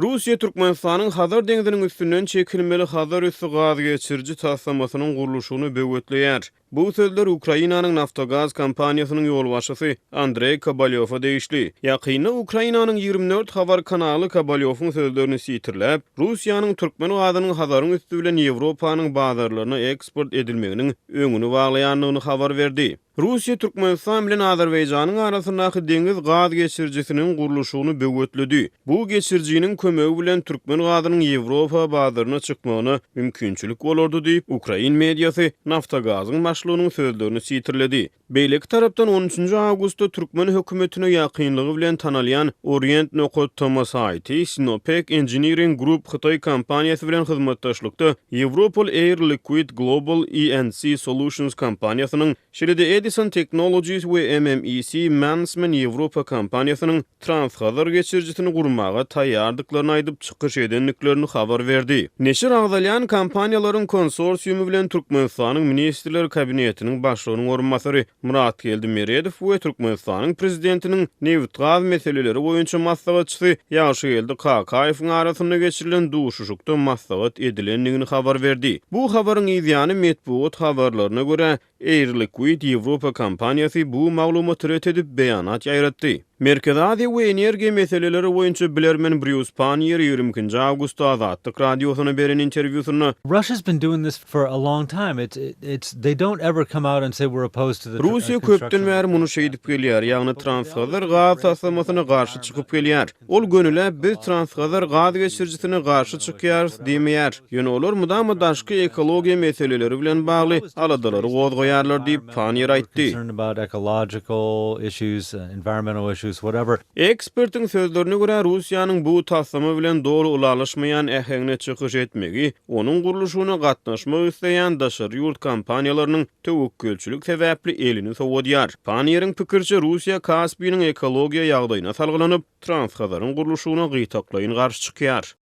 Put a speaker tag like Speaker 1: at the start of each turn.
Speaker 1: Rusiya Türkmenistanyň Hazar deňiziniň üstünden çekilmeli Hazar üssü gaz geçirji taslamasynyň guruluşyny böwetleýär. Bu sözler Ukrainanyň Naftogaz kompaniýasynyň ýolbaşçysy Andrey Kobalyowa deýişli. Ýakyny Ukrainanyň 24 habar kanaly Kobalyowyň sözlerini sitirläp, Rusiýanyň türkmen gazynyň Hazaryň üstü bilen Ýewropanyň bazarlaryna eksport edilmeginiň öňüni baglaýanlygyny habar berdi. Rusiya Türkmenistan bilen Azerbaýjanyň arasyndaky deňiz gaz geçirjisiniň guruluşyny böwütledi. Bu geçirjiniň kömegi bilen türkmen gazynyň Ýewropa bazaryna çykmagyna mümkinçilik bolardy diýip Ukrain mediýasy Naftogazyň başlygynyň sözlerini sitirledi. Beýleki tarapdan 13 awgustda türkmen hökümetine ýakynlygy bilen tanalýan Orient Nokot Thomas IT Sinopec Engineering Group Xitay kompaniýasy bilen hyzmatdaşlykda Europol Air Liquid Global ENC Solutions kompaniýasynyň şeride Edison Technologies we MMEC Management Ýewropa kompaniýasynyň Transhazar geçirjisini gurmaga taýýardyklaryny aýdyp çykyş edenliklerini habar berdi. Neşir agdalýan kompaniýalaryň konsorsiumy bilen Türkmenistanyň ministrler kabinetiniň başlygynyň orunmasary Murat Geldimeredow we Türkmenistanyň prezidentiniň neft gaz meseleleri boýunça maslahatçysy Ýaşygeldi Kakaýewiň arasynda geçirilen duşuşykda maslahat edilenligini habar berdi. Bu habaryň ýazyny medeniýet habarlaryna görä Air Liquid Ýewropa kompaniýasy bu maglumaty ret edip beýanat ýaýratdy. Merkez Aziýa we energiýa meseleleri boýunça bilermen Bruce Pannier 22 awgustda Azatlyk radiosyna beren interwýusyna
Speaker 2: Russia's been doing this for a long time. It's they don't ever come out and say we're opposed to the
Speaker 1: Rusiýa köpden bäri muny şeýdip gelýär, ýagny Transhazar gaz taslamasyna garşy çykyp gelýär. Ol gönüle biz Transhazar gaz geçirjisine garşy çykýar diýmeýär. Ýöne olar mudama daşky ekologiýa meseleleri bilen bagly aladalary gozgoýarlar diýip Pannier aýtdy.
Speaker 2: About ecological issues, environmental issues, whatever.
Speaker 1: Ekspertiň sözlerine görä Rusiýanyň bu taslama bilen dogry ulaşmaýan äheňine çykyş etmegi, onuň guruluşyna gatnaşmak isleýän daşary ýurt kompaniýalarynyň tewekkelçilik sebäpli elini sowudýar. Pannieriň pikirçe Rusiýa Kaspiýanyň ekologiýa ýagdaýyna salgylanyp, Transhazar'ın guruluşyna gytaklaýyn garşy çykýar.